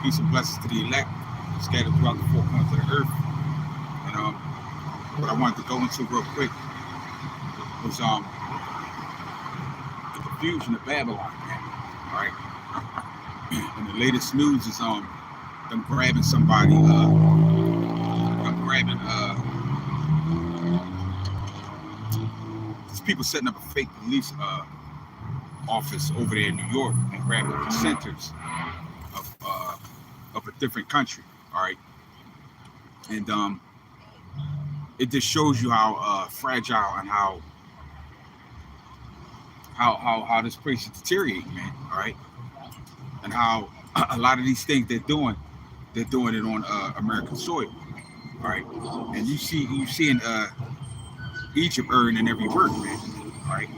Peace and blessings to the elect scattered throughout the four corners of the earth. And what I wanted to go into real quick was the confusion of Babylon, man. All right. And the latest news is them grabbing somebody, these people setting up a fake police office over there in New York and grabbing dissenters of a different country. All right. And it just shows you how fragile and how this place is deteriorating, man. All right. And how a lot of these things they're doing it on American soil. All right. And you see in Egypt erring in every word, man. All right.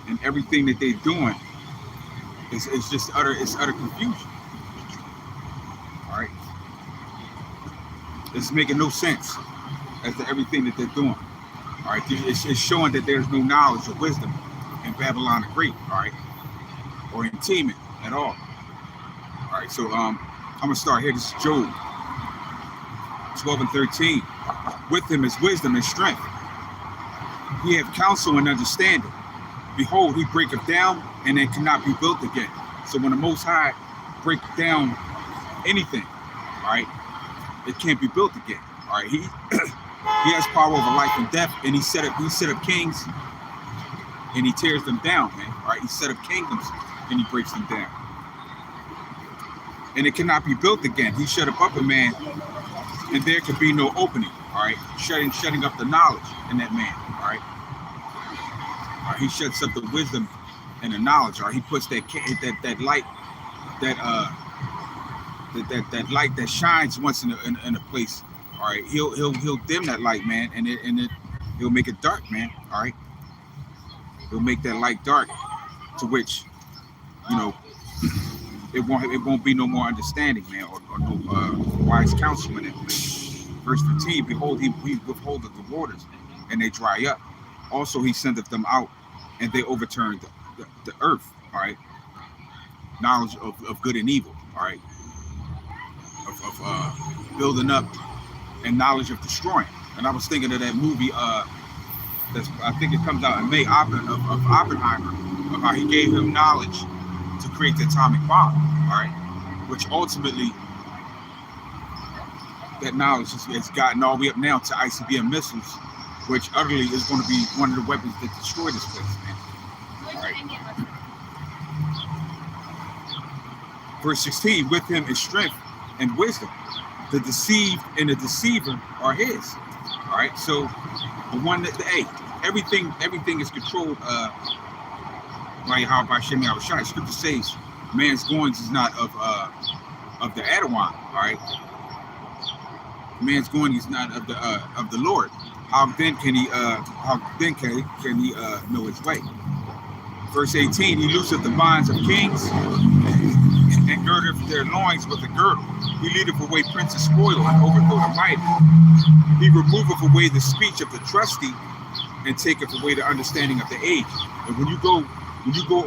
And everything that they're doing is just utter confusion. All right. It's making no sense as to everything that they're doing. All right. It's showing that there's no knowledge or wisdom in Babylon the Great. All right. Or in Teman at all. All right. So I'm gonna start here. This is Job 12 and 13. With him is wisdom and strength. He have counsel and understanding. Behold, he breaketh down, and it cannot be built again. So when the Most High break down anything, all right, it can't be built again. All right, he has power over life and death, and he set up kings, and he tears them down, man. All right, he set up kingdoms, and he breaks them down, and it cannot be built again. He shut up a man, and there could be no opening. All right, shutting up the knowledge in that man. All right. He shuts up the wisdom and the knowledge. Or he puts that light, that light that shines once in a place. All right, he'll dim that light, man, and he'll make it dark, man. All right, he'll make that light dark, to which, you know, it won't be no more understanding, man, or no wise counsel in it. Verse 15, behold, he withholdeth the waters, and they dry up. Also, he sendeth them out, and they overturn the earth. All right, knowledge of good and evil. All right, of building up, and knowledge of destroying. And I was thinking of that movie. I think it comes out in May. Of Oppenheimer, of how he gave him knowledge to create the atomic bomb. All right, which ultimately that knowledge has gotten all the way up now to ICBM missiles, which utterly is going to be one of the weapons that destroy this place, man. All right. Verse 16, with him is strength and wisdom. The deceived and the deceiver are his. All right. So the one that everything is controlled by Hashem Yahushua. Scripture says man's goings is not of the Adawan. All right. Man's going is not of the Lord. How then can he know his way? Verse 18, he looseth the bonds of kings and girdeth their loins with a girdle. He leadeth away princes spoil and overthrow the mighty. He removeth away the speech of the trusty and taketh away the understanding of the aged. And when you go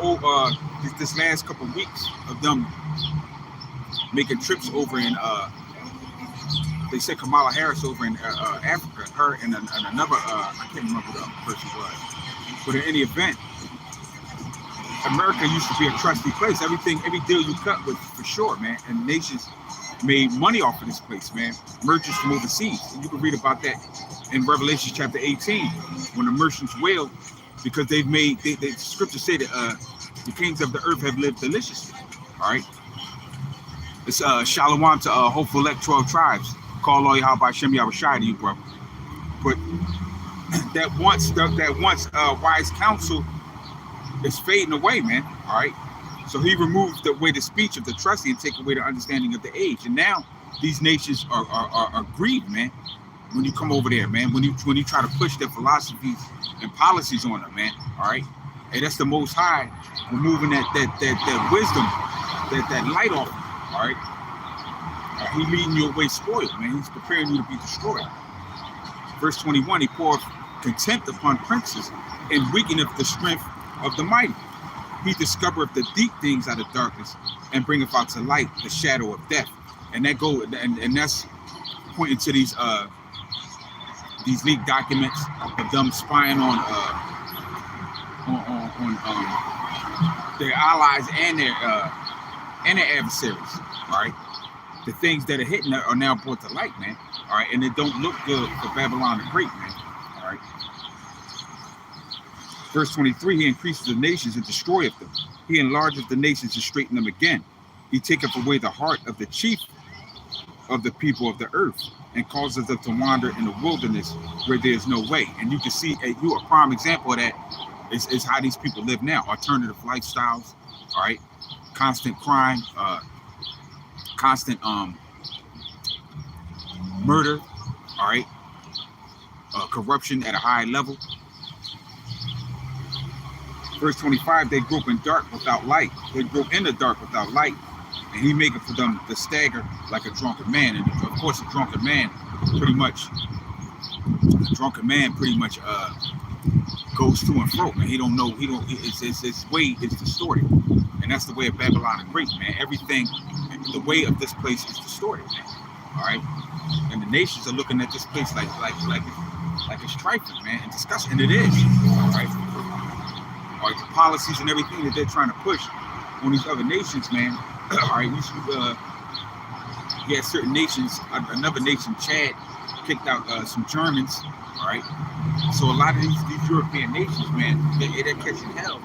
over this last couple of weeks of them making trips over in they said Kamala Harris over in Africa, her and another, I can't remember who the other person was. But in any event, America used to be a trusty place. Every deal you cut was for sure, man. And nations made money off of this place, man. Merchants from overseas. And you can read about that in Revelation chapter 18, when the merchants wailed because the scriptures say that the kings of the earth have lived deliciously. All right. It's Shalom to hopeful elect 12 tribes. Call all Yahweh Hashem Yahushua to you, bro. But that once wise counsel is fading away, man. All right. So he removed away the speech of the trusty and take away the understanding of the age. And now these nations are grieved, man. When you come over there, man. When you try to push their philosophies and policies on them, man. All right. And that's the Most High removing that wisdom, that light off. All right. He leading you away spoiled, man. He's preparing you to be destroyed. Verse 21, he poureth contempt upon princes and weakeneth the strength of the mighty. He discovereth the deep things out of darkness and bringeth out to light the shadow of death. And that go and that's pointing to these leaked documents of them spying on their allies and their adversaries. All right, the things that are hidden are now brought to light, man. All right, and it don't look good for Babylon the Great, man. All right. Verse 23, he increases the nations and destroyeth them. He enlargeth the nations and straighten them again. He taketh away the heart of the chief of the people of the earth and causes them to wander in the wilderness where there is no way. And you can see a prime example of that is how these people live now. Alternative lifestyles, all right, constant crime, constant murder, all right, corruption at a high level. Verse 25, they grope in dark without light. They grope in the dark without light. And he maketh for them to stagger like a drunken man. And of course, a drunken man pretty much goes to and fro, man. He don't know, his way is distorted. And that's the way of Babylon the Great, man. Everything, the way of this place is distorted, man. All right? And the nations are looking at this place like it's trifling, man, and disgusting. And it is, all right? All right, the policies and everything that they're trying to push on these other nations, man. All right, we had certain nations, another nation, Chad, kicked out some Germans, all right? So a lot of these European nations, man, they're catching hell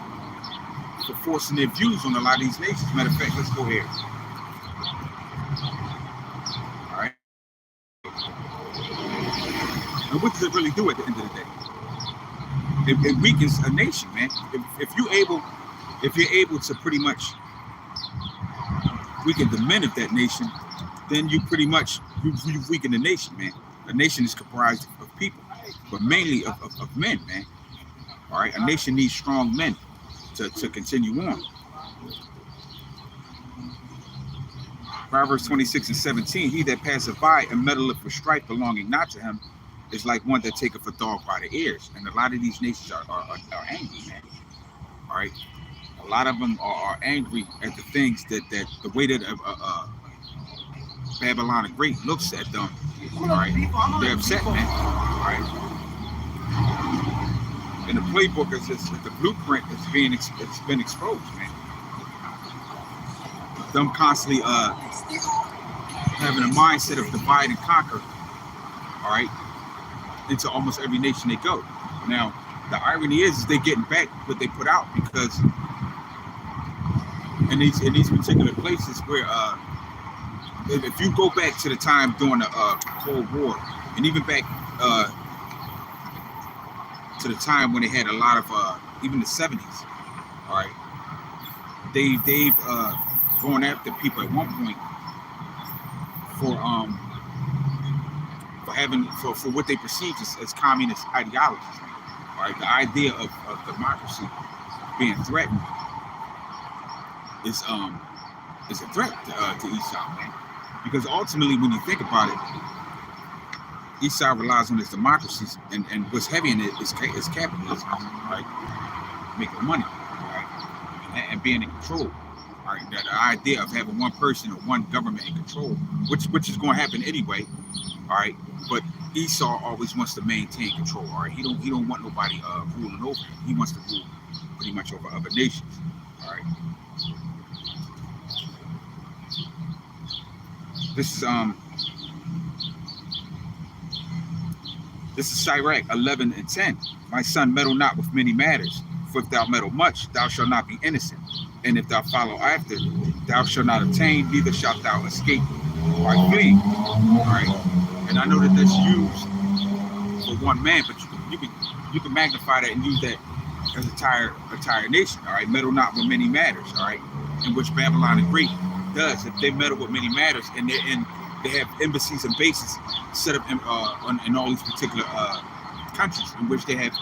for forcing their views on a lot of these nations. Matter of fact, let's go here. All right. And what does it really do at the end of the day? It weakens a nation, man. If you're able to pretty much weaken the men of that nation, then you pretty much you weaken the nation, man. A nation is comprised of people, but mainly of men, man. All right, a nation needs strong men to continue on. Proverbs 26 and 17, he that passeth by and meddleth for strife belonging not to him is like one that taketh a dog by the ears. And a lot of these nations are angry, man. All right. A lot of them are angry at the things that the way that Babylon the Great looks at them. All right. They're upset, man. All right. And the playbook is the blueprint that's it's been exposed, man. Them constantly having a mindset of divide and conquer. All right. Into almost every nation they go. Now, the irony is they're getting back what they put out, because in these particular places where if you go back to the time during the Cold War, and even back to the time when they had a lot of even the 70s, all right, they've gone after people at one point for what they perceive as communist ideologies. All right, the idea of democracy being threatened is a threat to Esau, man. Because ultimately, when you think about it, Esau relies on his democracies, and what's heavy in it is capitalism, right? Making money, right? And being in control. All right, the idea of having one person or one government in control, which is going to happen anyway. All right, but Esau always wants to maintain control. All right, he don't want nobody ruling over him. He wants to rule pretty much over other nations. All right. This is Sirach 11 and 10. My son, meddle not with many matters, for if thou meddle much, thou shalt not be innocent. And if thou follow after, thou shalt not obtain, neither shalt thou escape by fleeing. All right. And I know that that's used for one man, but you can magnify that and use that as entire nation. All right. Meddle not with many matters. All right. In which Babylon the Great does. If they meddle with many matters, and they have embassies and bases set up in all these particular countries in which they have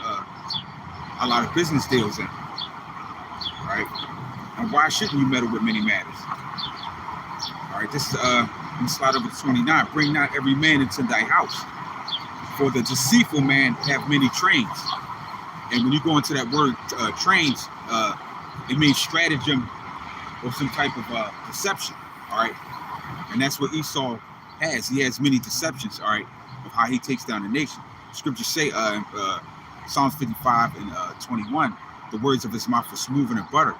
a lot of business deals in. All right. And why shouldn't you meddle with many matters? All right, this is let me slide over to 29. Bring not every man into thy house, for the deceitful man have many trains. And when you go into that word trains, It means stratagem or some type of deception. All right, and that's what Esau has. He has many deceptions. All right, of how he takes down the nation. Scriptures say in Psalms 55 and 21, the words of his mouth were smooth and butter,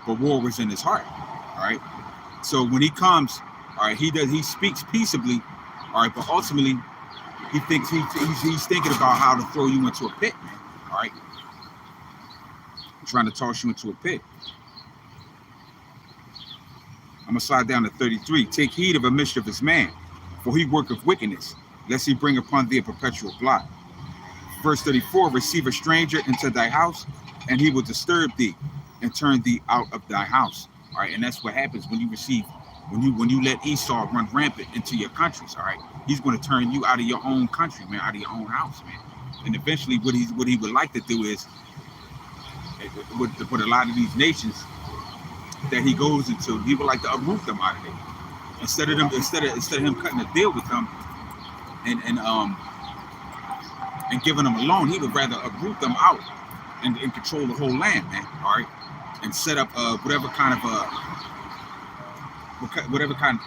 but war was in his heart. All right. So when he comes, all right, he speaks peaceably, all right, but ultimately he thinks he's thinking about how to throw you into a pit, man. All right, trying to toss you into a pit. I'm gonna slide down to 33. Take heed of a mischievous man, for he worketh wickedness, lest he bring upon thee a perpetual blot. Verse 34, receive a stranger into thy house, and he will disturb thee and turn thee out of thy house. All right, and that's what happens when you let Esau run rampant into your countries. All right, he's going to turn you out of your own country, man, out of your own house, man. And eventually, what he would like to do is, with a lot of these nations that he goes into, he would like to uproot them out of there. Instead of him cutting a deal with them and giving them a loan, he would rather uproot them out and control the whole land, man. All right, and set up whatever kind of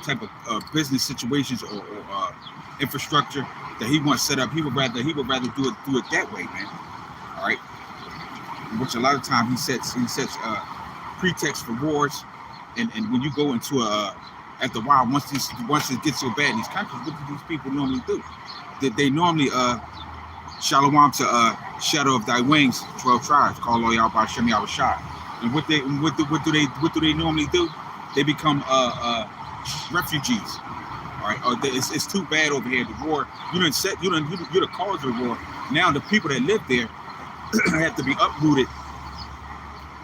type of business situations or infrastructure that he wants set up. He would rather do it that way, man. All right, which a lot of times he sets pretext for wars, and when you go into after a while, once it gets so bad in these countries, what do these people normally do? They normally Shalom to shadow of thy wings, 12 tribes, call all y'all by Shem Yahushua. And what do they normally do? They become refugees. All right, it's too bad over here. The war, you're the cause of the war. Now the people that live there have to be uprooted,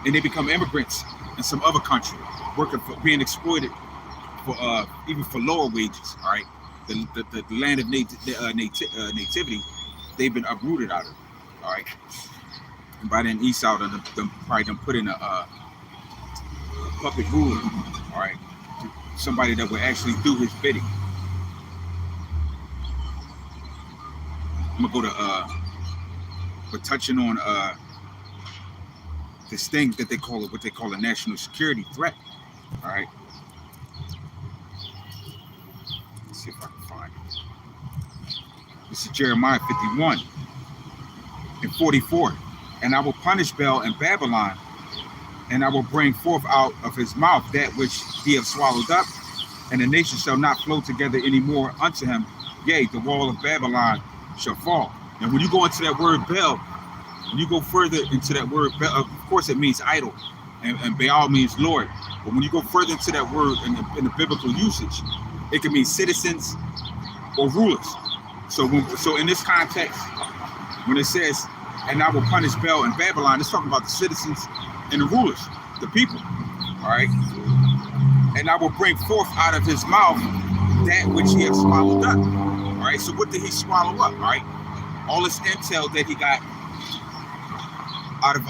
and they become immigrants in some other country, working for being exploited for even for lower wages. All right, the land of nativity, they've been uprooted out of it. All right, and by then Esau probably put in a puppet ruler. All right, somebody that would actually do his bidding. I'm gonna go to we're touching on this thing that what they call a national security threat. All right, let's see if I can find it. This is Jeremiah 51 and 44. And I will punish Bel and Babylon, and I will bring forth out of his mouth that which he hath swallowed up, and the nation shall not flow together any more unto him. Yea, the wall of Babylon shall fall. And when you go into that word Bel, when you go further into that word Bel, of course it means idol, and Baal means Lord. But when you go further into that word in the biblical usage, it can mean citizens or rulers. So in this context, when it says, and I will punish Bel and Babylon, it's talking about the citizens and the rulers, the people. All right. And I will bring forth out of his mouth that which he has swallowed up. All right. So what did he swallow up? All right. All this intel that he got out of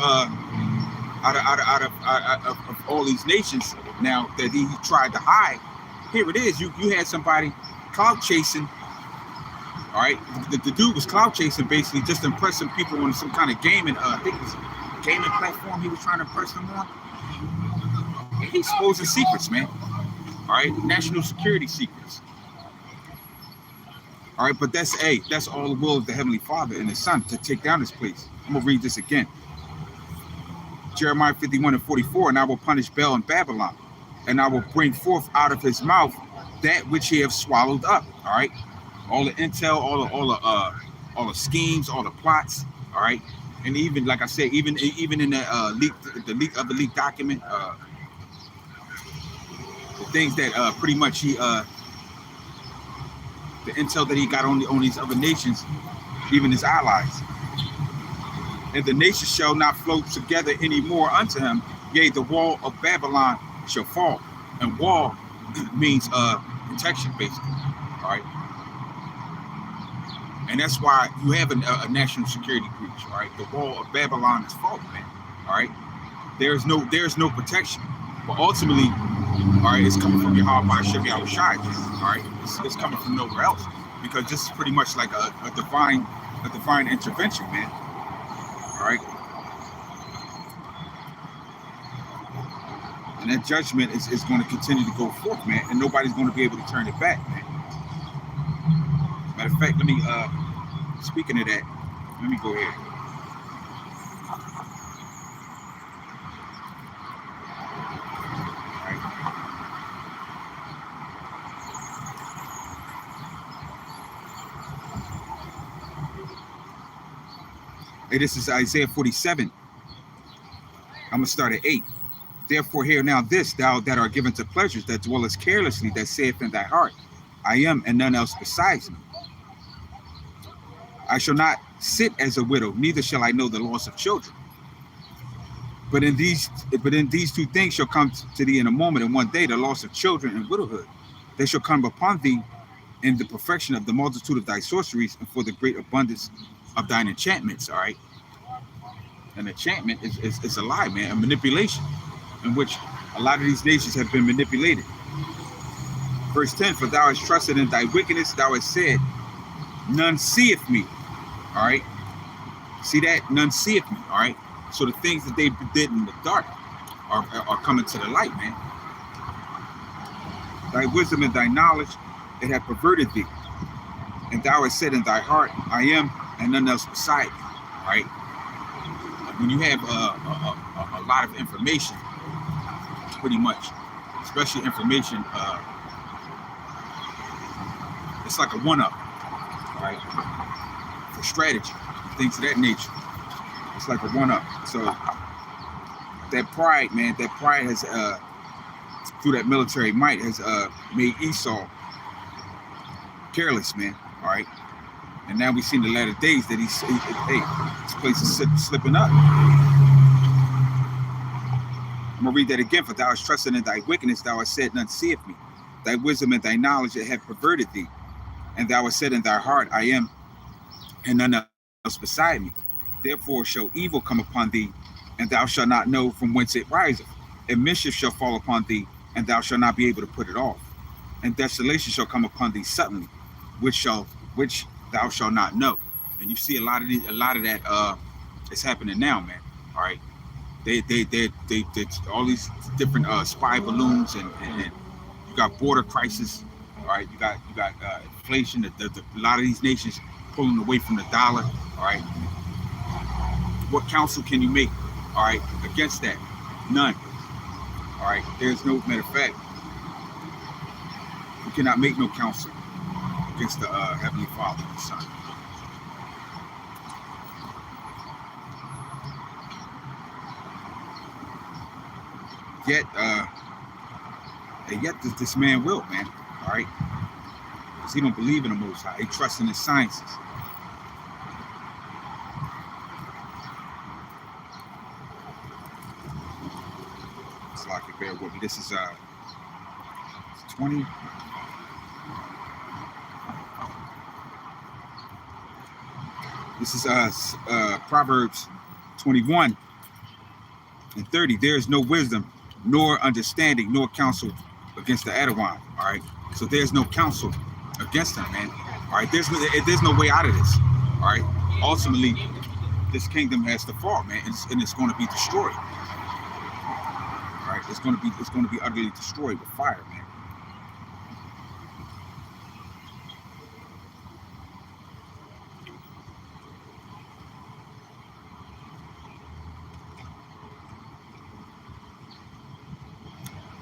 all these nations now that he tried to hide. Here it is. You had somebody clout chasing. All right, the dude was clout chasing, basically just impressing people on some kind of gaming. I think it was a gaming platform he was trying to impress them on. And he's exposing secrets, man. All right, national security secrets. All right, but that's all the will of the Heavenly Father and His Son to take down this place. I'm gonna read this again. Jeremiah 51 and 44. And I will punish Bel and Babylon, and I will bring forth out of his mouth that which he have swallowed up. All right. All the intel, all the schemes, all the plots, all right, and even like I said, even in the leak document, the things that pretty much he the intel that he got on these other nations, even his allies, and the nation shall not flow together anymore unto him. Yea, the wall of Babylon shall fall, and wall means protection, basically, all right. And that's why you have a national security breach, all right? The wall of Babylon is falling, man, all right? There's no protection. But ultimately, all right, it's coming from Yahweh by Shem Yahushua, all right? It's coming from nowhere else, because this is pretty much like a divine intervention, man, all right? And that judgment is going to continue to go forth, man, and nobody's going to be able to turn it back, man. Matter of fact, let me speaking of that, let me go ahead. All right. Hey, this is Isaiah 47. I'm gonna start at 8. Therefore, hear now this, thou that art given to pleasures, that dwellest carelessly, that saith in thy heart, I am, and none else besides me. I shall not sit as a widow, neither shall I know the loss of children. But in these two things shall come to thee in a moment, and one day the loss of children and widowhood. They shall come upon thee in the perfection of the multitude of thy sorceries, and for the great abundance of thine enchantments. All right. An enchantment is a lie, man, a manipulation, in which a lot of these nations have been manipulated. Verse 10, for thou hast trusted in thy wickedness, thou hast said, none seeth me. All right. See that? None seeth me. All right. So the things that they did in the dark are coming to the light, man. Thy wisdom and thy knowledge, it hath perverted thee. And thou hast said in thy heart, I am, and none else beside me. All right. When you have a lot of information, pretty much, especially information, it's like a one-up, right? For strategy, things of that nature. It's like a one-up. So that pride, man, that pride has, through that military might, has made Esau careless, man. All right. And now we see in the latter days that hey, this place is slipping up. I'm going to read that again. For thou hast trusted in thy wickedness, thou hast said, none seeth me. Thy wisdom and thy knowledge it hath perverted thee. And thou hast said in thy heart, I am, and none else beside me. Therefore shall evil come upon thee, and thou shalt not know from whence it riseth. And mischief shall fall upon thee, and thou shalt not be able to put it off. And desolation shall come upon thee suddenly, which thou shalt not know. And you see a lot of that is happening now, man. All right. They all these different spy balloons and you got border crisis. All right. You got inflation. A lot of these nations pulling away from the dollar. All right. What counsel can you make? All right. Against that? None. All right. There's no, matter of fact, you cannot make no counsel against the Heavenly Father and Son. Yet this man will, man. All right, because he don't believe in the Most High. He trusts in his sciences. It's like it, bear with me. This is 20. This is Proverbs 21 and 30. There is no wisdom, nor understanding, nor counsel against the Adawan. All right. So there's no counsel against him, man. All right. There's no way out of this. All right. Ultimately, this kingdom has to fall, man, and it's going to be destroyed. All right. It's going to be utterly destroyed with fire, man.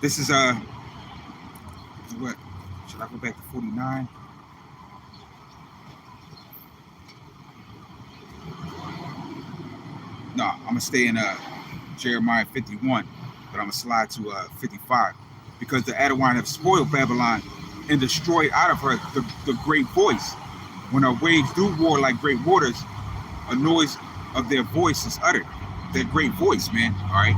This is what? Should I go back to 49? No, I'm gonna stay in Jeremiah 51, but I'm gonna slide to 55, because the Adawan have spoiled Babylon and destroyed out of her the great voice. When her waves do roar like great waters, a noise of their voice is uttered. Their great voice, man. All right.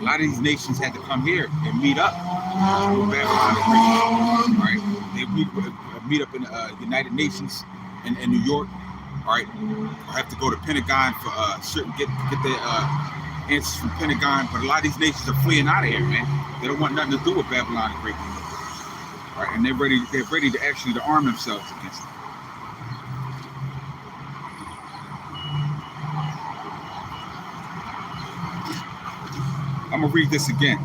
A lot of these nations had to come here and meet up with Babylon. All right, they meet up in the United Nations in New York. All right, or have to go to Pentagon for get their answers from Pentagon. But a lot of these nations are fleeing out of here, man. They don't want nothing to do with Babylon the Great. All right, and they're ready to actually arm themselves against it. I'm gonna read this again.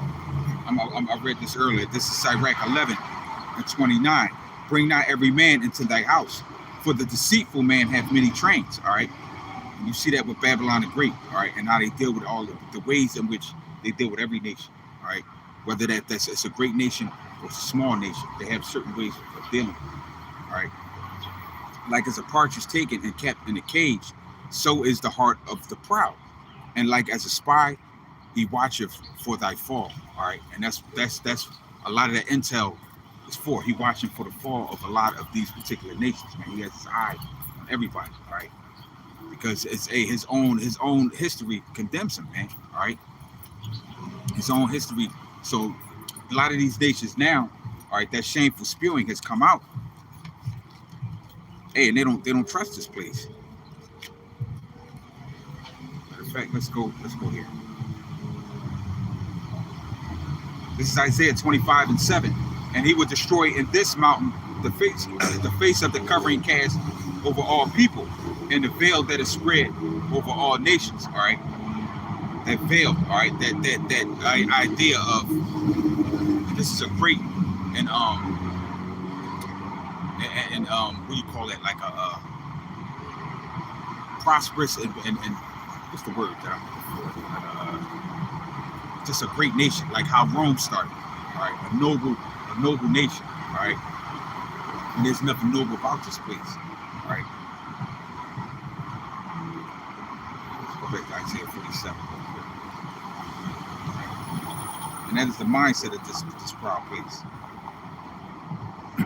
I read this earlier. This is Sirach 11:29. Bring not every man into thy house, for the deceitful man hath many trains. All right. And you see that with Babylon the Great. All right. And how they deal with all the ways in which they deal with every nation. All right. Whether that's it's a great nation or it's a small nation, they have certain ways of dealing with it. All right. Like as a partridge taken and kept in a cage, so is the heart of the proud. And like as a spy, he watcheth for thy fall. All right. And that's a lot of that intel is for. He watching for the fall of a lot of these particular nations, man. He has his eye on everybody, all right? Because it's his own history condemns him, man. All right. His own history. So a lot of these nations now, all right, that shameful spewing has come out. Hey, and they don't trust this place. Matter of fact, let's go here. This is Isaiah 25:7. And he will destroy in this mountain the face of the covering cast over all people, and the veil that is spread over all nations. All right, that veil. All right, that idea of this is a great and what do you call it? Like a prosperous and what's the word that I'm looking for? Just a great nation, like how Rome started. All right, a noble nation, all right? And there's nothing noble about this place, all right? Let's go back to Isaiah 47. And that is the mindset of this proud place.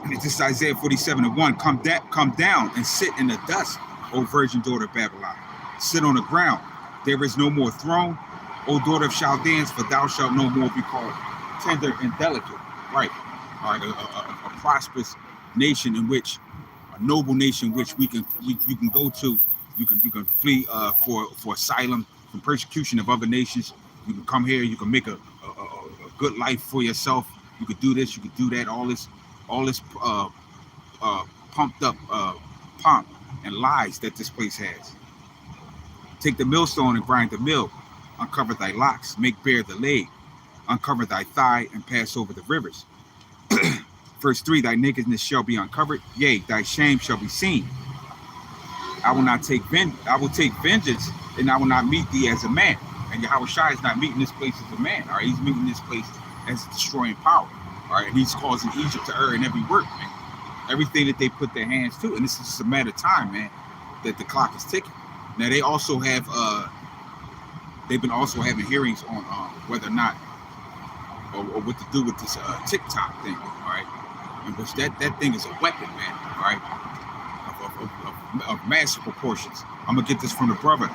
This is Isaiah 47:1. Come down and sit in the dust, O virgin daughter of Babylon. Sit on the ground. There is no more throne, O daughter of Chaldeans, for thou shalt no more be called tender and delicate. Right. All right, a prosperous nation in which, a noble nation in which you can go to, you can flee for asylum from persecution of other nations. You can come here, you can make a good life for yourself. You could do this, you could do that. All this pumped up pomp and lies that this place has. Take the millstone and grind the mill. Uncover thy locks, make bare the leg. Uncover thy thigh and pass over the rivers. Verse 3, thy nakedness shall be uncovered, yea, thy shame shall be seen. I will take vengeance, and I will not meet thee as a man. And Yahweh Shai is not meeting this place as a man. All right, he's meeting this place as a destroying power. All right, and he's causing Egypt to err in every work, man. Everything that they put their hands to, and this is just a matter of time, man, that the clock is ticking. Now they also have they've been also having hearings on whether or not or what to do with this TikTok thing, all right? In which that thing is a weapon, man, all right? Of massive proportions. I'm gonna get this from the brother.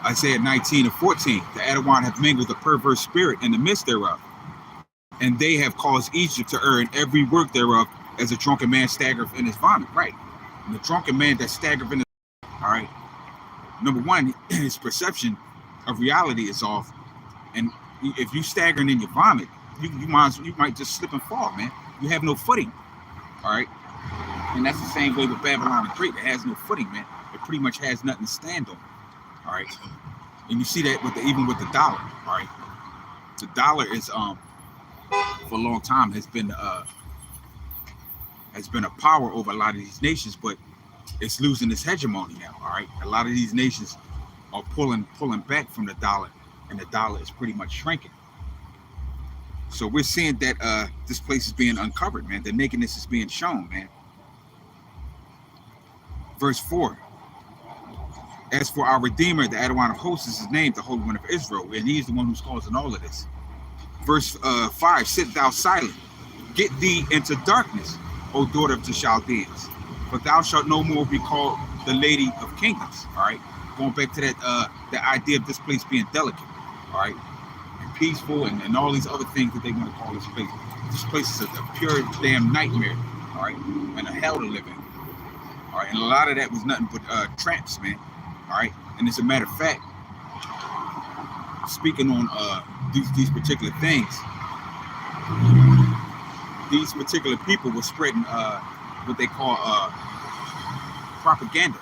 Isaiah 19:14. The Adawan have mingled a perverse spirit in the midst thereof, and they have caused Egypt to err in every work thereof, as a drunken man staggereth in his vomit. Right. And the drunken man that staggereth in his, all right. Number one, his perception of reality is off, and if you staggering in your vomit, you might just slip and fall, man. You have no footing, all right? And that's the same way with Babylon the Great. It has no footing, man. It pretty much has nothing to stand on, all right? And you see that even with the dollar, all right? The dollar is for a long time has been a power over a lot of these nations, but it's losing its hegemony now, all right? A lot of these nations are pulling back from the dollar, and the dollar is pretty much shrinking. So we're seeing that this place is being uncovered, man. The nakedness is being shown, man. Verse 4. As for our Redeemer, the Adawan of hosts is his name, the Holy One of Israel, and he's the one who's causing all of this. Verse 5. Sit thou silent, get thee into darkness, O daughter of the Chaldeans, for thou shalt no more be called the Lady of Kingdoms. All right, going back to that the idea of this place being delicate, all right, and peaceful, and all these other things that they want to call this place. This place is a pure damn nightmare, all right, and a hell to live in. All right, and a lot of that was nothing but traps, man. All right, and as a matter of fact, speaking on these particular things, these particular people were spreading what they call propaganda,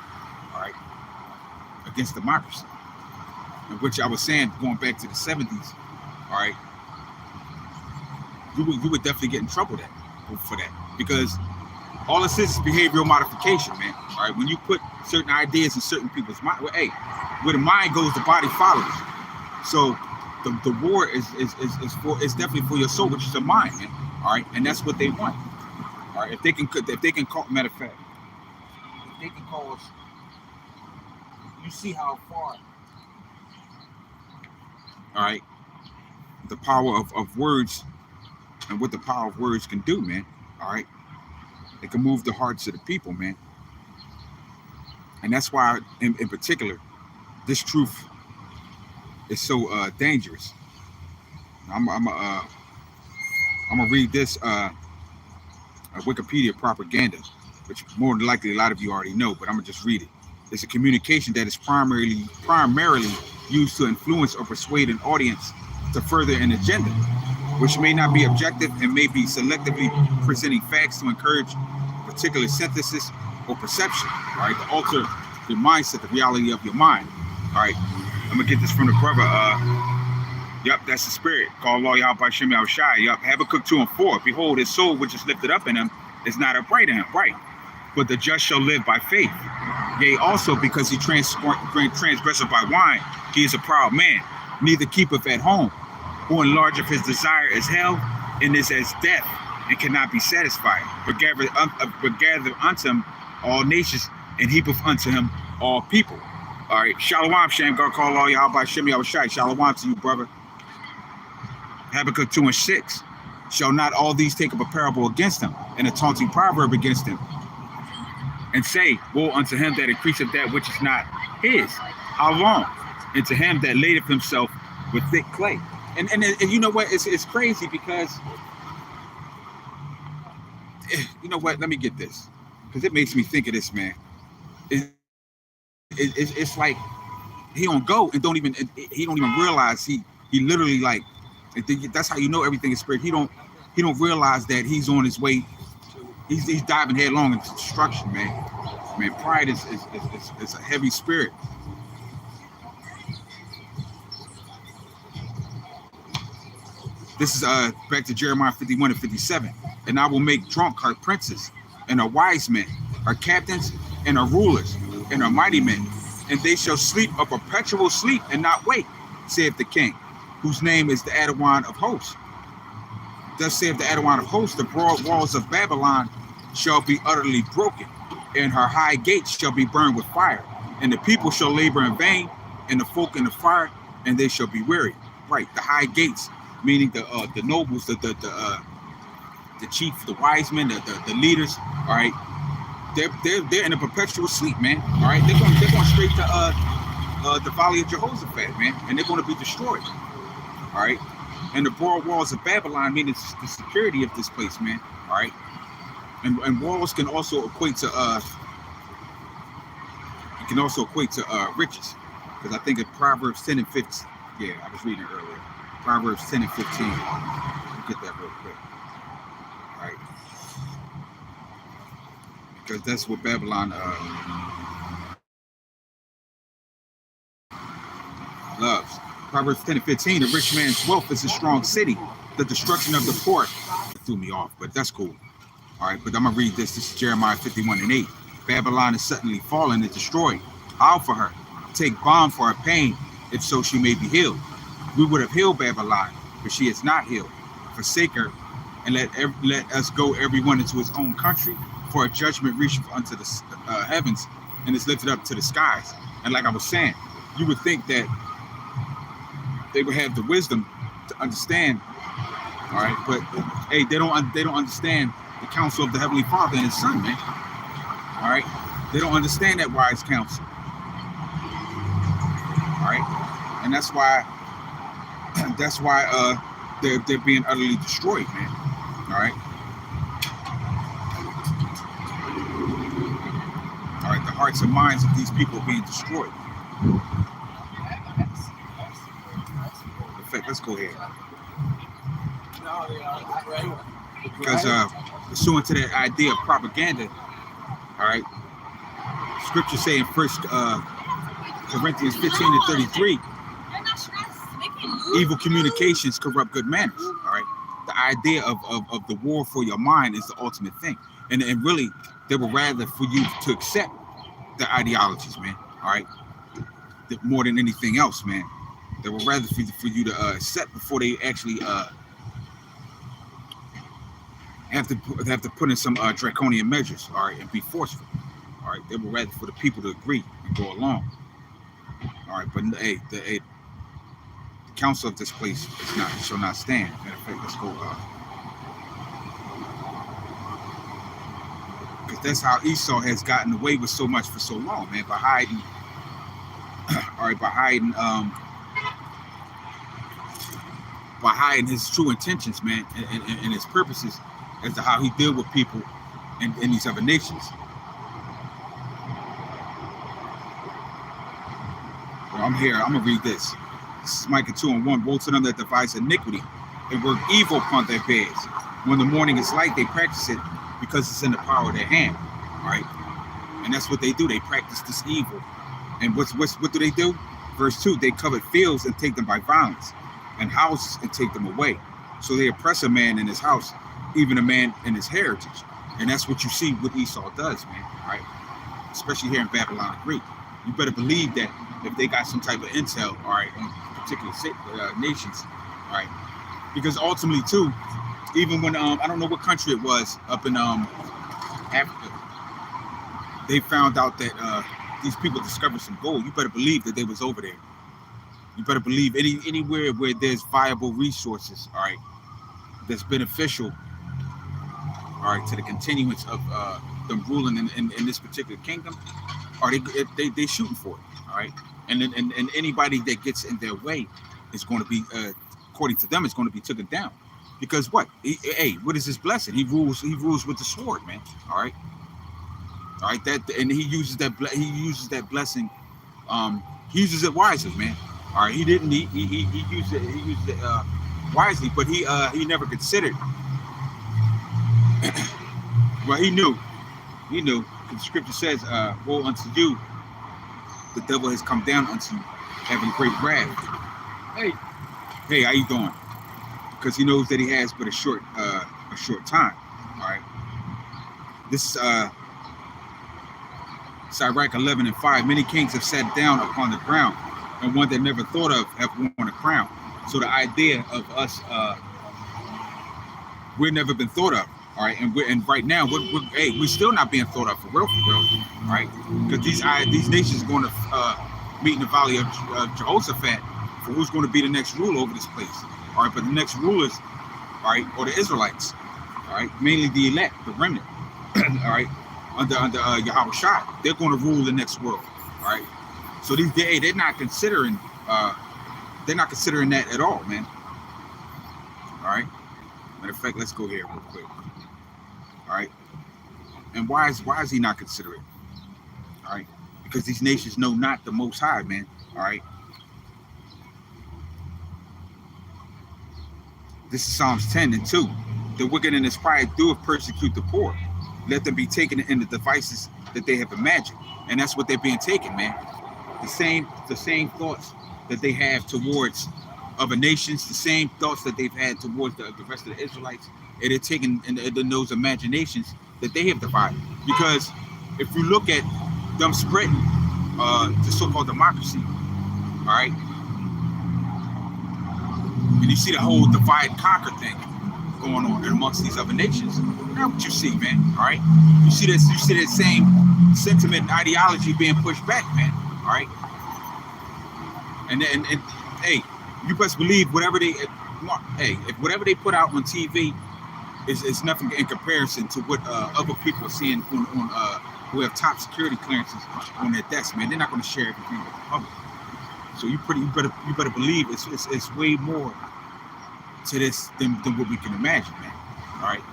all right, against democracy, in which I was saying, going back to the 70s, all right, you would definitely get in trouble for that, because all this is behavioral modification, man. All right, when you put certain ideas in certain people's mind, well, hey, where the mind goes, the body follows. So the war is definitely for your soul, which is the mind, man. All right, and that's what they want. All right, if they can call, matter of fact, if they can cause, you see how far. All right, the power of words and what the power of words can do, man. All right, it can move the hearts of the people, man. And that's why, in particular, this truth is so dangerous. I'm gonna read this Wikipedia propaganda, which more than likely a lot of you already know, but I'm gonna just read it. It's a communication that is primarily used to influence or persuade an audience to further an agenda, which may not be objective and may be selectively presenting facts to encourage a particular synthesis or perception, all right, to alter your mindset, the reality of your mind. All right, I'm gonna get this from the brother. Yep, that's the spirit. Call Allah Yahweh Hashem Yahushai. Yep, Habakkuk 2:4. Behold, his soul which is lifted up in him is not upright in him, right? But the just shall live by faith. Yea, also because he transgresseth by wine, he is a proud man, neither keepeth at home, who enlargeth his desire is hell, and is as death, and cannot be satisfied. But gather unto him all nations, and heapeth unto him all people. All right, Shalom, Shem, God call all y'all by Shem Yahushai. Shalom to you, brother. Habakkuk 2:6. Shall not all these take up a parable against him, and a taunting proverb against him, and say, woe unto him that increaseth that which is not his? How long? And to him that ladeth himself with thick clay. And you know what? It's crazy because, you know what? Let me get this, because it makes me think of this, man. It's like he don't go and he don't even realize he literally, like, that's how you know everything is spirit. He don't realize that he's on his way. He's diving headlong into destruction, man. Man, pride is a heavy spirit. This is back to Jeremiah 51:57. And I will make drunk her princes and her wise men, her captains and her rulers and her mighty men, and they shall sleep a perpetual sleep and not wake, saith the king, whose name is the Adawan of hosts. Thus saith the Adawan of hosts, the broad walls of Babylon shall be utterly broken, and her high gates shall be burned with fire, and the people shall labor in vain, and the folk in the fire, and they shall be weary. Right, the high gates, meaning the nobles, the chief, the wise men, the leaders. All right, they're in a perpetual sleep, man. All right, they're going straight to the valley of Jehoshaphat, man, and they're going to be destroyed. All right, and the broad walls of Babylon, meaning the security of this place, man. All right, and walls can also equate to riches, because I think in Proverbs 10 and 15. Yeah, I was reading it earlier. Proverbs 10 and 15. Let me get that real quick. All right, because that's what Babylon loves. Proverbs 10 and 15. The rich man's wealth is a strong city. The destruction of the poor. It threw me off, but that's cool. All right, but I'm gonna read this. This is Jeremiah 51:8. Babylon is suddenly fallen and destroyed. Howl for her. Take balm for her pain, if so she may be healed. We would have healed Babylon, but she is not healed. Forsake her, and let us go everyone into his own country, for a judgment reacheth unto the heavens, and is lifted up to the skies. And like I was saying, you would think that they would have the wisdom to understand. All right, but hey, they don't understand the counsel of the Heavenly Father and His Son, man. All right, they don't understand that wise counsel. All right, and that's why they're being utterly destroyed, man. All right. All right, the hearts and minds of these people are being destroyed. In fact, let's go ahead. Because pursuant to that idea of propaganda, all right, scripture say in 1 Corinthians 15:33, evil communications corrupt good manners. All right, the idea of the war for your mind is the ultimate thing. And really, they would rather for you to accept the ideologies, man. All right, more than anything else, man. They would rather for you to accept before they actually have to put in some draconian measures, all right, and be forceful. All right, they would rather for the people to agree and go along. All right, but hey, the council of this place shall not stand. Matter of fact, let's go. Because that's how Esau has gotten away with so much for so long, man, by hiding. All right, by hiding his true intentions, man, and his purposes as to how he deal with people in these other nations. Well, I'm here. I'm gonna read this. This is Micah 2:1. Woe to them that devise iniquity and work evil upon their beds. When the morning is light, they practice it because it's in the power of their hand. All right, and that's what they do. They practice this evil. And what do they do? Verse 2, they covet fields and take them by violence, and houses and take them away. So they oppress a man in his house, even a man in his heritage. And that's what you see what Esau does, man. All right, especially here in Babylon the Great. You better believe that if they got some type of intel, all right, on particular nations, all right, because ultimately too, even when I don't know what country it was up in Africa, they found out that these people discovered some gold. You better believe that they was over there. You better believe anywhere where there's viable resources, all right, that's beneficial, all right, to the continuance of them ruling in this particular kingdom, or they shooting for it, all right, and anybody that gets in their way is going to be, according to them, is going to be taken down, because what? What is his blessing? He rules with the sword, man. All right. All right, that, and he uses that blessing. He uses it wisely, man. All right, he didn't. He used it wisely, but he never considered. Well, he knew. The scripture says, "Woe unto you! The devil has come down unto you, having great wrath." Hey, how you doing? Because he knows that he has but a short time. All right. This Sirach 11:5. Many kings have sat down upon the ground, and one that never thought of have worn a crown. So the idea of us, we're never been thought of, all right. And right now, we're still not being thought of for real, all right. Because these nations are going to meet in the valley of Jehoshaphat for who's going to be the next ruler over this place, all right. But the next rulers, all right, or the Israelites, all right, mainly the elect, the remnant, all right. Under Yahweh Shai, they're going to rule the next world, all right. So they're not considering that at all, man. All right. Matter of fact, let's go here real quick. All right. And why is he not considering? All right, because these nations know not the Most High, man. All right. This is Psalms 10:2. The wicked in his pride doeth persecute the poor. Let them be taken in the devices that they have imagined. And that's what they're being taken, man. The same thoughts that they have towards other nations, the same thoughts that they've had towards the rest of the Israelites, and they're taken in those imaginations that they have divided. Because if you look at them spreading the so-called democracy, all right, and you see the whole divide and conquer thing going on amongst these other nations. That's what you see, man. All right, you see that same sentiment and ideology being pushed back, man. All right, and hey, you best believe whatever they put out on TV is nothing in comparison to what other people are seeing on who have top security clearances on their desks, man. They're not going to share everything with the public. So you better believe it's way more to this than what we can imagine, man. All right.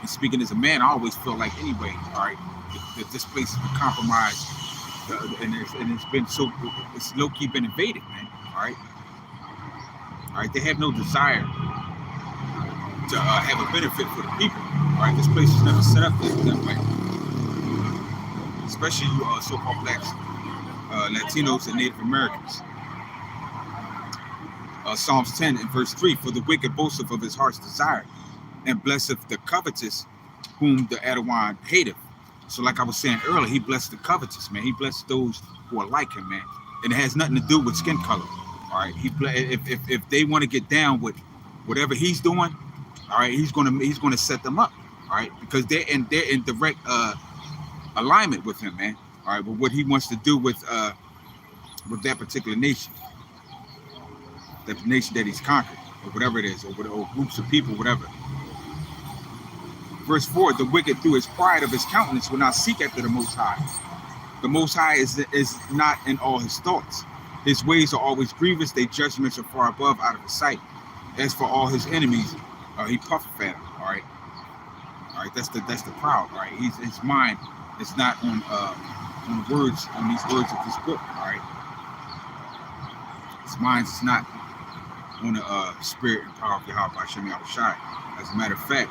And speaking as a man, I always feel like anyway, all right, that this place has been compromised, and it's been it's low key been invaded, man. All right. All right. They have no desire to have a benefit for the people. All right. This place is never set up that way. Especially you so-called blacks, Latinos, and Native Americans. Psalms 10 and verse 3, for the wicked boasteth of his heart's desire, and blesseth the covetous, whom the Adawan hateth. So like I was saying earlier, he blessed the covetous, man. He blessed those who are like him, man. And it has nothing to do with skin color. All right. If they want to get down with whatever he's doing, all right, he's gonna set them up. All right, because they're in direct alignment with him, man. All right, with what he wants to do with that particular nation, that nation that he's conquered, or whatever it is, or groups of people, whatever. Verse 4, the wicked through his pride of his countenance will not seek after the Most High. The Most High is not in all his thoughts. His ways are always grievous. Their judgments are far above, out of his sight. As for all his enemies, he puffeth at them. All right. That's the proud. All right. His mind is not on these words of this book. All right. His mind is not on the spirit and power of Yahweh Hashem Yahushai. As a matter of fact,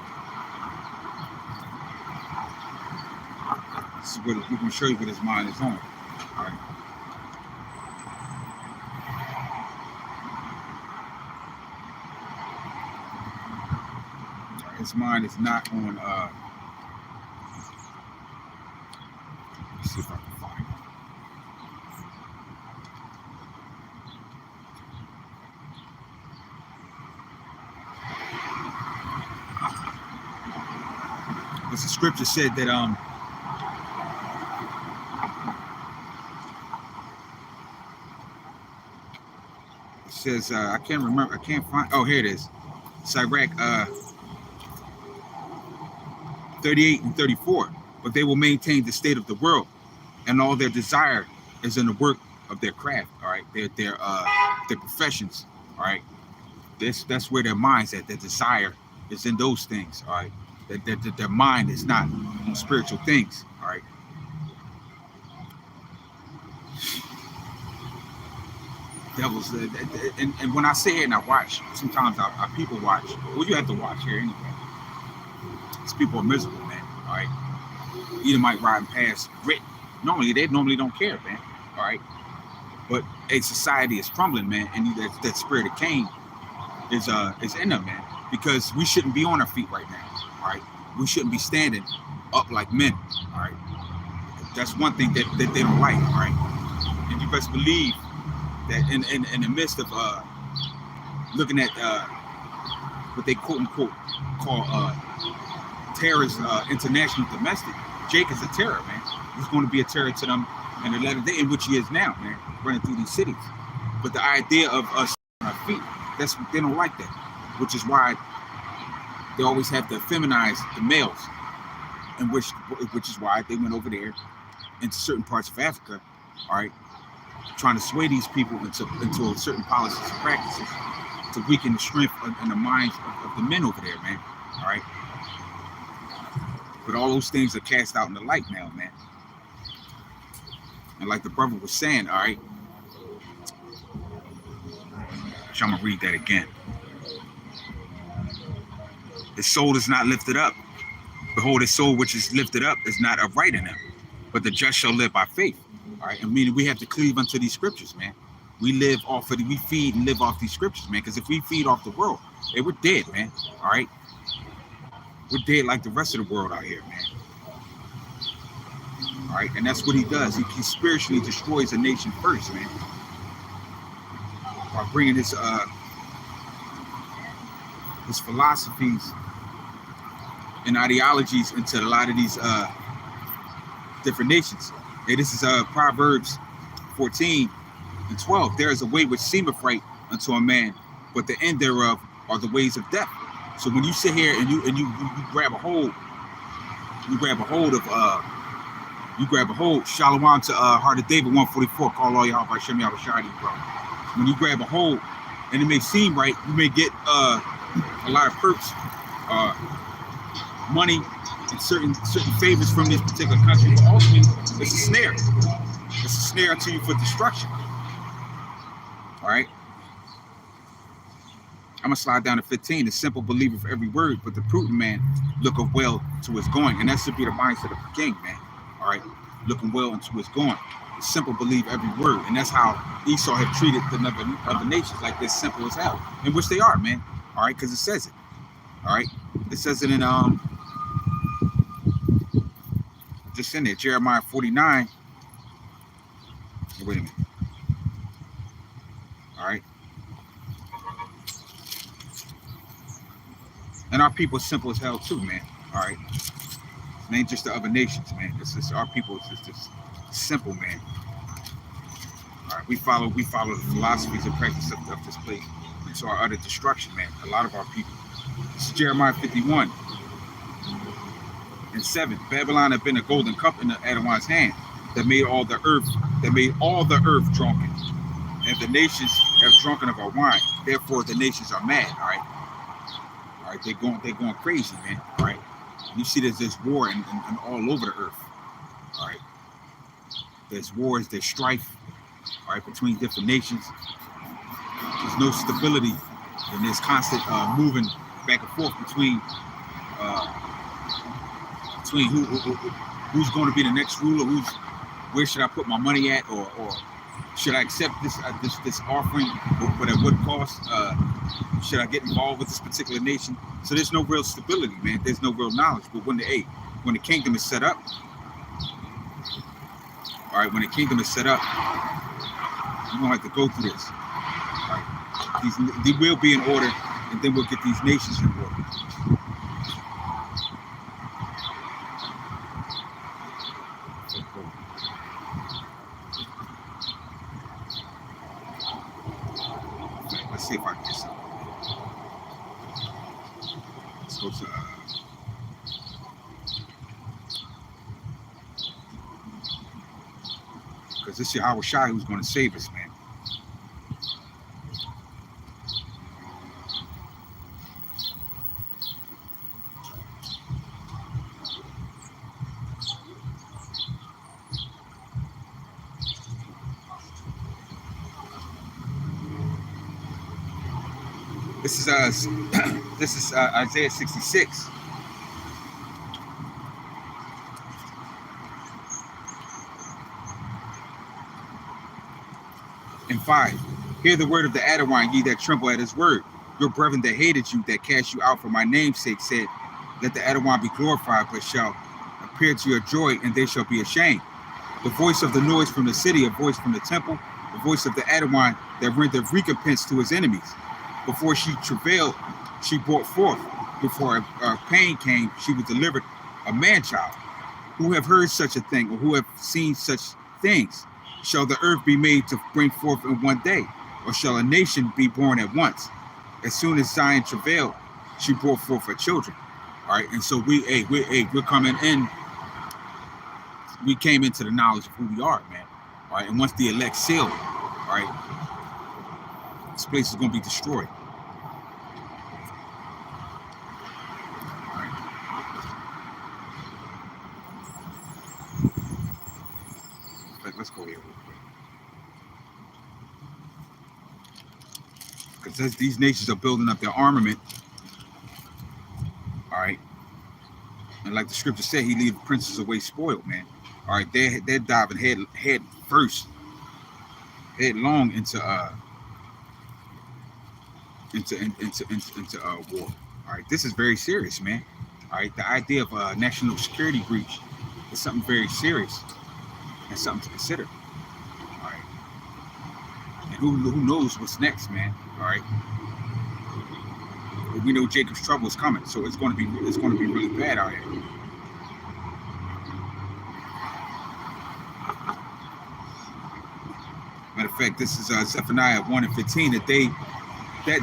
this is what we can show you what his mind is on. All right. His mind is not on. Let's see if I can find it. Because the scripture said that says I can't remember. I can't find. Oh, here it is. Sirach 38 and 34. But they will maintain the state of the world, and all their desire is in the work of their craft. All right, their professions. All right, that's where their mind's at. Their desire is in those things. All right, that their mind is not on spiritual things. All right. Devils, and when I say it and I watch, sometimes I people watch. Well, you have to watch here anyway. These people are miserable, man. All right, Edomite riding past written. They normally don't care, man. All right, but a society is crumbling, man, and that spirit of Cain is in them, man. Because we shouldn't be on our feet right now. All right, we shouldn't be standing up like men. All right, that's one thing that they don't like. All right, and you best believe that in the midst of looking at what they quote unquote call terrorist international domestic, Jake is a terror, man. He's going to be a terror to them in the latter day, in which he is now, man, running through these cities. But the idea of us on our feet, they don't like that, which is why they always have to feminize the males, and which is why they went over there into certain parts of Africa, all right, trying to sway these people into certain policies and practices to weaken the strength and the minds of the men over there, man. All right. But all those things are cast out in the light now, man. And like the brother was saying, all right. So I'm gonna read that again. His soul is not lifted up. Behold, his soul which is lifted up is not upright in him, but the just shall live by faith. All right, I mean, we have to cleave unto these scriptures, man. We feed and live off these scriptures, man. Because if we feed off the world, we're dead, man. All right, we're dead like the rest of the world out here, man. All right, and that's what he does. He spiritually destroys a nation first, man, by bringing his philosophies and ideologies into a lot of these different nations. Hey, this is Proverbs 14 and 12. There is a way which seemeth right unto a man, but the end thereof are the ways of death. So when you sit here and you grab a hold, Shalom to Heart of David 144. Call all y'all by Shem Yahushua, bro. When you grab a hold and it may seem right, you may get a lot of perks, money, and certain favors from this particular country, but ultimately it's a snare. It's a snare unto you for destruction. All right. I'm gonna slide down to 15. The simple believer for every word, but the prudent man looketh well to his going, and that should be the mindset of the king, man. All right, looking well into his going. The simple believe every word, and that's how Esau have treated the other nations, like they're simple as hell, in which they are, man. All right, because it says it. All right, it says it in just in there, Jeremiah 49. Wait a minute. All right, and our people is simple as hell too, man. All right, it ain't just the other nations, man. It's our people. It's just simple, man. All right, we follow the philosophies and practice of this place into our utter destruction, man. A lot of our people. This is Jeremiah 51 and 7. Babylon had been a golden cup in the Adawan's hand that made all the earth drunken, and the nations have drunken of our wine. Therefore, the nations are mad. All right, they're going crazy, man. All right, you see, there's war and all over the earth. All right, there's wars, there's strife. All right, between different nations. There's no stability, and there's constant moving back and forth between who's going to be the next ruler, where should I put my money at, or should I accept this offering, but at what cost? Should I get involved with this particular nation? So there's no real stability, man. There's no real knowledge. But when the kingdom is set up, all right, when the kingdom is set up, you're gonna have to go through this. All right, they will be in order, and then we'll get these nations in order. Let's see if I can get something. Let's go to because this is Yahweh Shai who's going to save us, man. This is Isaiah 66. And 5. Hear the word of the Adawan, ye that tremble at his word. Your brethren that hated you, that cast you out for my name's sake, said, let the Adawan be glorified, but shall appear to your joy, and they shall be ashamed. The voice of the noise from the city, a voice from the temple, the voice of the Adawan that rendered recompense to his enemies. Before she travailed, she brought forth. Before her pain came, she was delivered a man-child. Who have heard such a thing, or who have seen such things? Shall the earth be made to bring forth in one day, or shall a nation be born at once? As soon as Zion travailed, she brought forth her children. All right, and so we're coming in. We came into the knowledge of who we are, man. All right, and once the elect sealed, all right, this place is going to be destroyed. All right. Let's go here real quick. Because these nations are building up their armament. All right. And like the scripture said, he leave princes away spoiled, man. All right, they're diving headlong into war. All right, this is very serious, man. All right, the idea of a national security breach is something very serious and something to consider. All right, and who knows what's next, man? All right, but we know Jacob's trouble is coming, so it's going to be really bad out here. Matter of fact, this is Zephaniah 1 and 15. That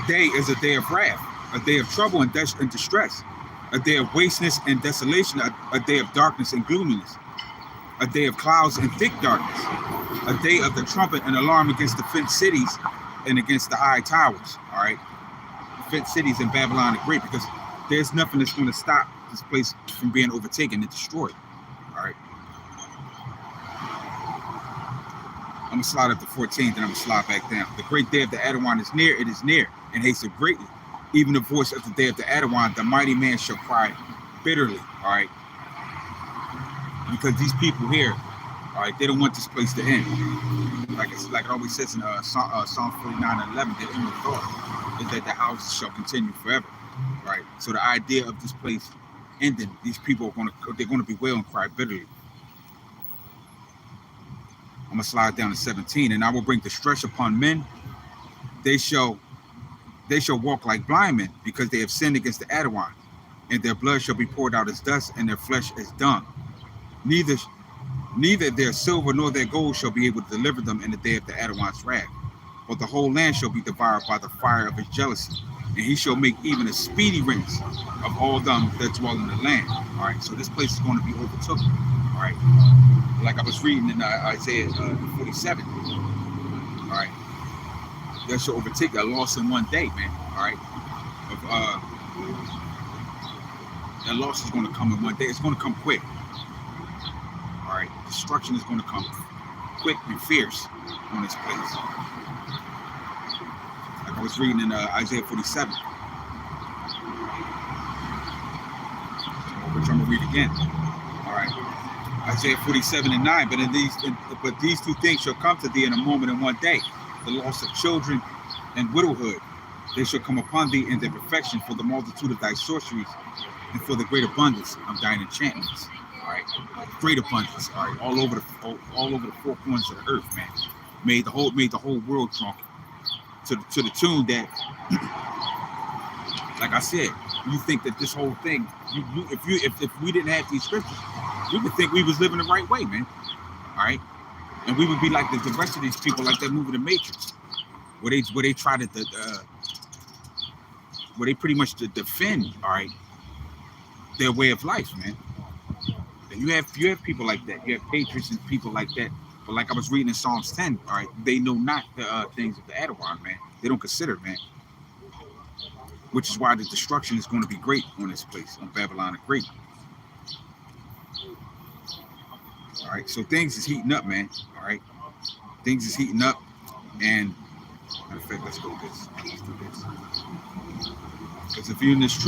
day is a day of wrath, a day of trouble and distress, a day of wasteness and desolation, a day of darkness and gloominess, a day of clouds and thick darkness, a day of the trumpet and alarm against the fenced cities and against the high towers. All right, the fenced cities in Babylon the Great, because there's nothing that's going to stop this place from being overtaken and destroyed. All right. I'm going to slide up to 14, then I'm going to slide back down. The great day of the Adawan is near, it is near, and hasted greatly. Even the voice of the day of the Adawan, the mighty man shall cry bitterly, all right? Because these people here, All right, they don't want this place to end. Like it always says in Psalm 49:11, the inward thought is that the house shall continue forever. Right. So the idea of this place ending, these people they're gonna bewail and cry bitterly. I'm gonna slide down to 17, and I will bring distress upon men. They shall walk like blind men, because they have sinned against the Adawan, and their blood shall be poured out as dust, and their flesh as dung. Neither their silver nor their gold shall be able to deliver them in the day of the Adawan's wrath. But the whole land shall be devoured by the fire of his jealousy, and he shall make even a speedy riddance of all them that dwell in the land. All right, so this place is going to be overtook. All right, like I was reading in Isaiah 47. All right, that shall overtake a loss in one day, man. All right, that loss is going to come in one day. It's going to come quick. All right, destruction is going to come quick and fierce on this place. Like I was reading in Isaiah 47, which I'm gonna read again. All right, Isaiah 47:9. But these two things shall come to thee in a moment, in one day: the loss of children and widowhood. They shall come upon thee in their perfection, for the multitude of thy sorceries, and for the great abundance of thine enchantments. All right, great abundance. All right, all over the four corners of the earth, man. Made the whole world drunk to the tune that, like I said, you think that this whole thing, if we didn't have these scriptures, we would think we was living the right way, man. All right, and we would be like the rest of these people, like that movie The Matrix, where they try to where they pretty much defend, all right, their way of life, man. And you have people like that. You have patriots and people like that. But like I was reading in Psalms 10, all right, they know not the things of the Adawan, man. They don't consider, man. Which is why the destruction is going to be great on this place, on Babylon the Great. All right, so things is heating up, man. All right, things is heating up, and matter of fact, let's do this. Because if you're in this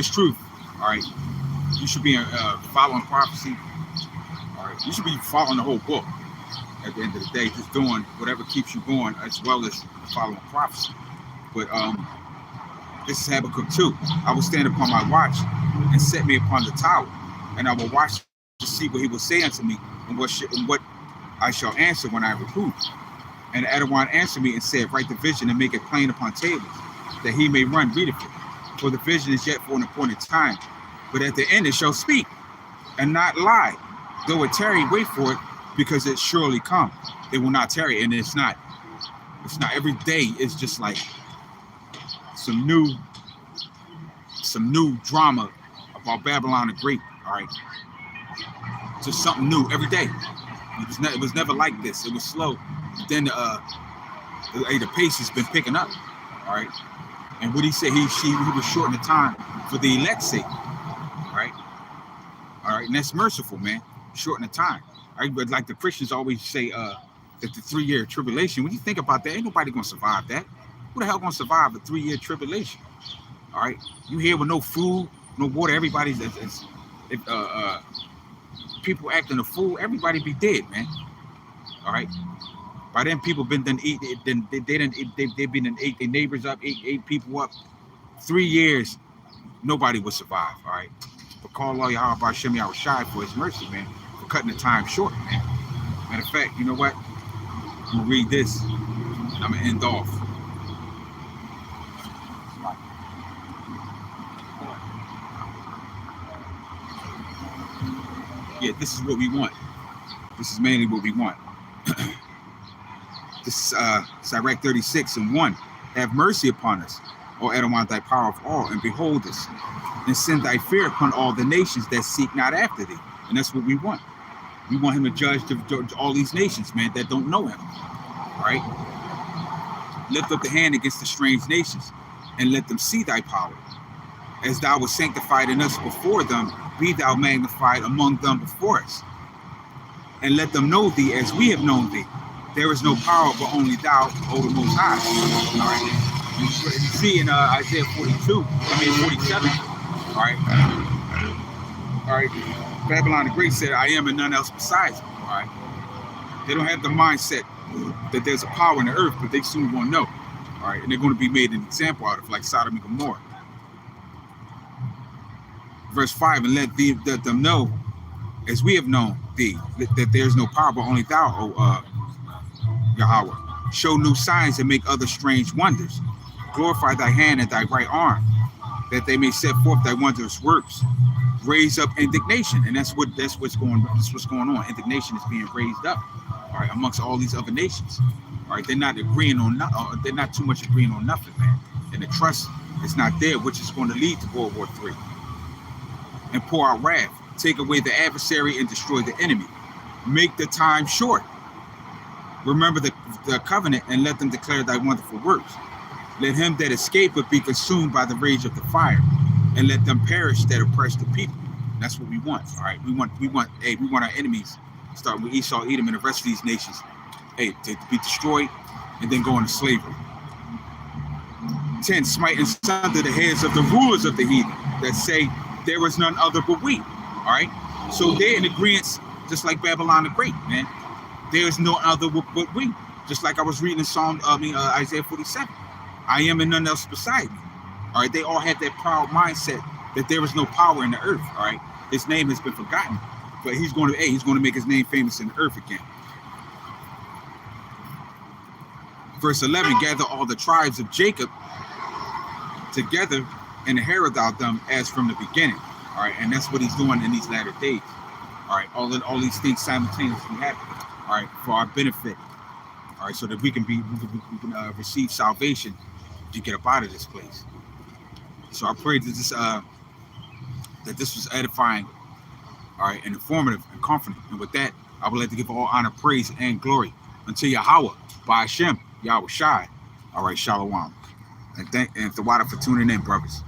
truth, all right, you should be following prophecy. All right, you should be following the whole book. At the end of the day, just doing whatever keeps you going, as well as following prophecy. But this is Habakkuk 2. I will stand upon my watch and set me upon the tower, and I will watch to see what he will say unto me, and what I shall answer when I reprove. And the Adawan answered me and said, write the vision and make it plain upon tables, that he may run readeth it. For the vision is yet for an appointed time, but at the end it shall speak and not lie. Though it tarry, wait for it, because it surely come. It will not tarry, and it's not every day. It's just like some new drama about Babylon the Great. All right, just something new every day. It was never like this. It was slow. Then the pace has been picking up. All right, and what he said, he was shortening the time for the elect's sake. All right, and that's merciful, man. Shorten the time. All right, but like the Christians always say, that the 3-year tribulation. When you think about that, ain't nobody gonna survive that. Who the hell gonna survive a 3-year tribulation? All right, you here with no food, no water. Everybody's people acting a fool. Everybody be dead, man. All right. By then, people been done eat. Then they've been done ate their neighbors up, ate people up. 3 years, nobody would survive. All right. But call all Yahweh Hashem Yahweh Shai for his mercy, man, for cutting the time short, man. Matter of fact, you know what? I'm gonna read this. And I'm gonna end off. Yeah, this is what we want. This is mainly what we want. This is Sirach 36:1. Have mercy upon us, O Edom, thy power of all, and behold us, and send thy fear upon all the nations that seek not after thee. And that's what we want. We want him to judge all these nations, man, that don't know him. All right? Lift up the hand against the strange nations, and let them see thy power. As thou wast sanctified in us before them, be thou magnified among them before us. And let them know thee as we have known thee. There is no power but only thou, O the Most High. All right. You see in Isaiah 47, all right? All right. Babylon the Great said, I am and none else besides me. All right. They don't have the mindset that there's a power in the earth, but they soon won't know. All right. And they're going to be made an example out of, like Sodom and Gomorrah. Verse 5, and let them know, as we have known thee, that there's no power but only thou, O Yahweh. Show new signs and make other strange wonders. Glorify thy hand and thy right arm, that they may set forth thy wondrous works. Raise up indignation, and that's what's going on. Indignation is being raised up, all right, amongst all these other nations. All right, they're not agreeing on they're not too much agreeing on nothing, man. And the trust is not there, which is going to lead to World War III. And pour out wrath, take away the adversary and destroy the enemy. Make the time short. Remember the covenant and let them declare thy wonderful works. Let him that escapeth be consumed by the rage of the fire, and let them perish that oppress the people. That's what we want. All right, we want our enemies, starting with Esau, Edom, and the rest of these nations, to be destroyed and then go into slavery. 10, smite and sunder the heads of the rulers of the heathen that say there is none other but we. All right, so they're in agreement, just like Babylon the Great, man. There is no other but we. Just like I was reading in Isaiah 47. I am and none else beside me. All right, they all have that proud mindset that there is no power in the earth. All right, his name has been forgotten, but he's going to make his name famous in the earth again. Verse 11, gather all the tribes of Jacob together and inherit thou them as from the beginning. All right, and that's what he's doing in these latter days. All right, all these things simultaneously happen. All right, for our benefit. All right, so that we can receive salvation to get up out of this place. So I pray that this was edifying, all right, and informative and comforting. And with that, I would like to give all honor, praise, and glory unto Yahweh, by Hashem, Yahweh Shai. All right, Shalom. And the water for tuning in, brothers.